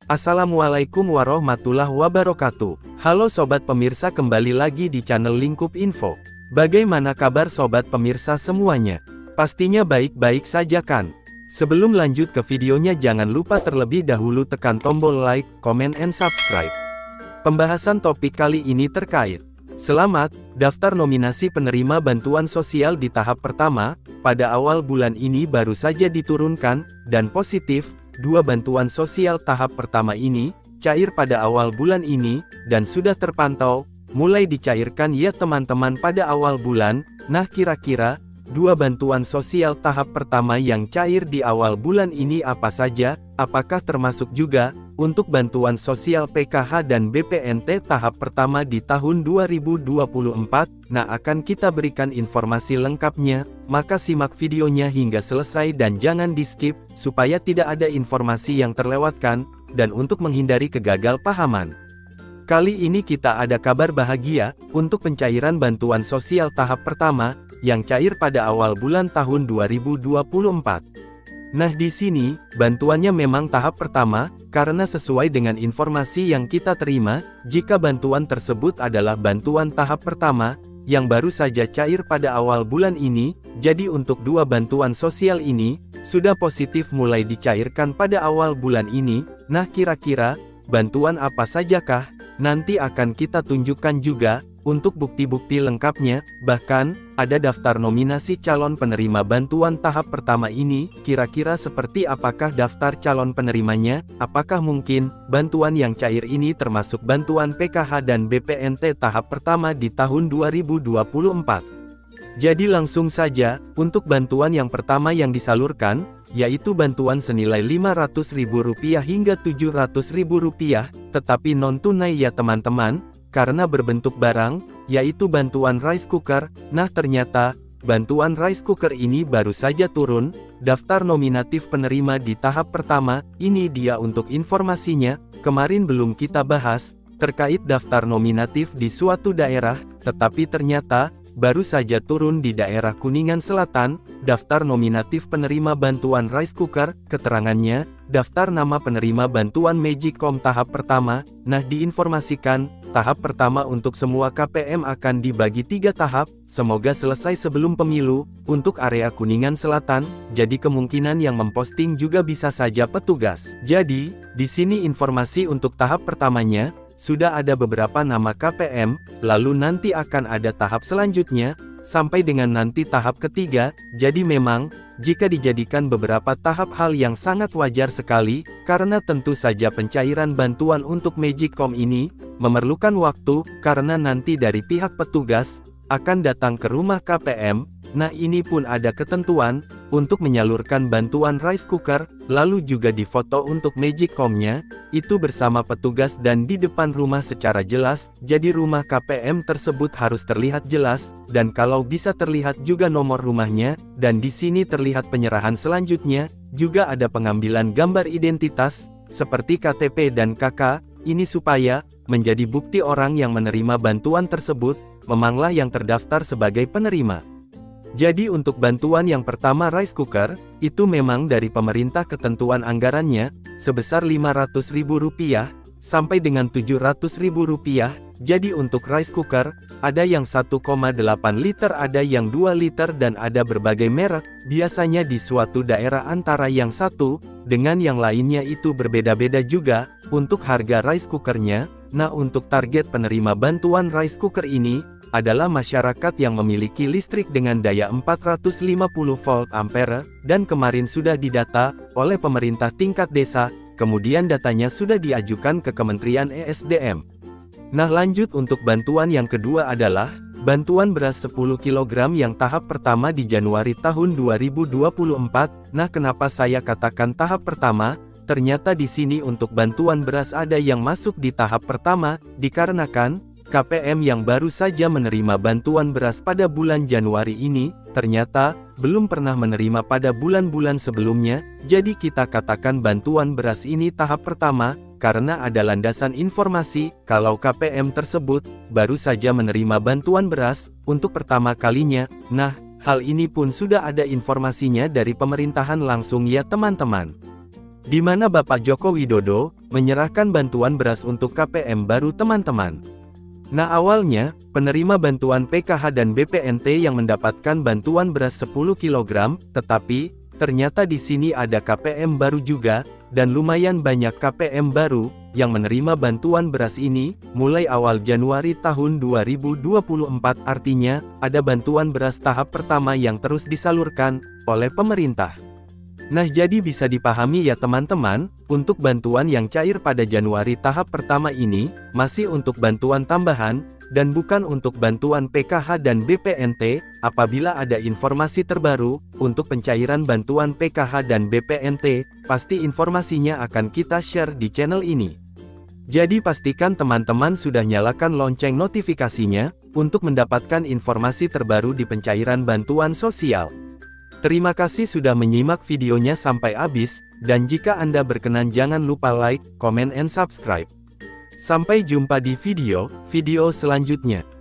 Assalamualaikum warahmatullahi wabarakatuh. Halo sobat pemirsa, kembali lagi di channel Lingkup Info. Bagaimana kabar sobat pemirsa semuanya? Pastinya baik-baik saja kan? Sebelum lanjut ke videonya, jangan lupa terlebih dahulu tekan tombol like, comment, and subscribe. Pembahasan topik kali ini terkait selamat, daftar nominasi penerima bantuan sosial di tahap pertama, pada awal bulan ini baru saja diturunkan, dan positif, 2 bantuan sosial tahap pertama ini, cair pada awal bulan ini, dan sudah terpantau, mulai dicairkan ya teman-teman pada awal bulan. Nah, kira-kira, 2 bantuan sosial tahap pertama yang cair di awal bulan ini apa saja? Apakah termasuk juga untuk bantuan sosial PKH dan BPNT tahap pertama di tahun 2024? Nah, akan kita berikan informasi lengkapnya, maka simak videonya hingga selesai dan jangan di-skip, supaya tidak ada informasi yang terlewatkan, dan untuk menghindari kegagalpahaman. Kali ini kita ada kabar bahagia, untuk pencairan bantuan sosial tahap pertama, yang cair pada awal bulan tahun 2024. Nah, di sini, bantuannya memang tahap pertama, karena sesuai dengan informasi yang kita terima, jika bantuan tersebut adalah bantuan tahap pertama, yang baru saja cair pada awal bulan ini, jadi untuk 2 bantuan sosial ini, sudah positif mulai dicairkan pada awal bulan ini. Nah, kira-kira, bantuan apa sajakah? Nanti akan kita tunjukkan juga, untuk bukti-bukti lengkapnya, bahkan, ada daftar nominasi calon penerima bantuan tahap pertama ini. Kira-kira seperti apakah daftar calon penerimanya? Apakah mungkin, bantuan yang cair ini termasuk bantuan PKH dan BPNT tahap pertama di tahun 2024? Jadi langsung saja, untuk bantuan yang pertama yang disalurkan, yaitu bantuan senilai Rp500.000 hingga Rp700.000, tetapi non-tunai ya teman-teman, karena berbentuk barang, yaitu bantuan rice cooker. Nah, ternyata, bantuan rice cooker ini baru saja turun, daftar nominatif penerima di tahap pertama. Ini dia untuk informasinya, kemarin belum kita bahas, terkait daftar nominatif di suatu daerah, tetapi ternyata, baru saja turun di daerah Kuningan Selatan, daftar nominatif penerima bantuan rice cooker. Keterangannya, daftar nama penerima bantuan Magicom tahap pertama. Nah, diinformasikan, tahap pertama untuk semua KPM akan dibagi 3 tahap, semoga selesai sebelum pemilu. Untuk area Kuningan Selatan, jadi kemungkinan yang memposting juga bisa saja petugas. Jadi, di sini informasi untuk tahap pertamanya, sudah ada beberapa nama KPM, lalu nanti akan ada tahap selanjutnya, sampai dengan nanti tahap ketiga. Jadi memang, jika dijadikan beberapa tahap hal yang sangat wajar sekali, karena tentu saja pencairan bantuan untuk Magicom ini, memerlukan waktu, karena nanti dari pihak petugas, akan datang ke rumah KPM. Nah, ini pun ada ketentuan, untuk menyalurkan bantuan rice cooker, lalu juga difoto untuk Magicom-nya, itu bersama petugas dan di depan rumah secara jelas. Jadi rumah KPM tersebut harus terlihat jelas, dan kalau bisa terlihat juga nomor rumahnya, dan di sini terlihat penyerahan selanjutnya, juga ada pengambilan gambar identitas, seperti KTP dan KK, ini supaya, menjadi bukti orang yang menerima bantuan tersebut, memanglah yang terdaftar sebagai penerima. Jadi untuk bantuan yang pertama rice cooker, itu memang dari pemerintah ketentuan anggarannya, sebesar Rp500.000, sampai dengan Rp700.000, jadi untuk rice cooker, ada yang 1,8 liter, ada yang 2 liter dan ada berbagai merek, biasanya di suatu daerah antara yang satu, dengan yang lainnya itu berbeda-beda juga, untuk harga rice cookernya. Nah, untuk target penerima bantuan rice cooker ini, adalah masyarakat yang memiliki listrik dengan daya 450 volt ampere, dan kemarin sudah didata, oleh pemerintah tingkat desa, kemudian datanya sudah diajukan ke Kementerian ESDM. Nah, lanjut untuk bantuan yang kedua adalah, bantuan beras 10 kg yang tahap pertama di Januari tahun 2024. Nah, kenapa saya katakan tahap pertama? Ternyata di sini untuk bantuan beras ada yang masuk di tahap pertama, dikarenakan, KPM yang baru saja menerima bantuan beras pada bulan Januari ini, ternyata, belum pernah menerima pada bulan-bulan sebelumnya, jadi kita katakan bantuan beras ini tahap pertama, karena ada landasan informasi, kalau KPM tersebut, baru saja menerima bantuan beras, untuk pertama kalinya. Nah, hal ini pun sudah ada informasinya dari pemerintahan langsung ya teman-teman. di mana Bapak Joko Widodo menyerahkan bantuan beras untuk KPM baru teman-teman. Nah awalnya, penerima bantuan PKH dan BPNT yang mendapatkan bantuan beras 10 kg, tetapi, ternyata di sini ada KPM baru juga, dan lumayan banyak KPM baru, yang menerima bantuan beras ini, mulai awal Januari tahun 2024 artinya, ada bantuan beras tahap pertama yang terus disalurkan, oleh pemerintah. Nah jadi bisa dipahami ya teman-teman, untuk bantuan yang cair pada Januari tahap pertama ini, masih untuk bantuan tambahan, dan bukan untuk bantuan PKH dan BPNT, apabila ada informasi terbaru, untuk pencairan bantuan PKH dan BPNT, pasti informasinya akan kita share di channel ini. Jadi pastikan teman-teman sudah nyalakan lonceng notifikasinya, untuk mendapatkan informasi terbaru di pencairan bantuan sosial. Terima kasih sudah menyimak videonya sampai habis, dan jika Anda berkenan jangan lupa like, comment and subscribe. Sampai jumpa di video selanjutnya.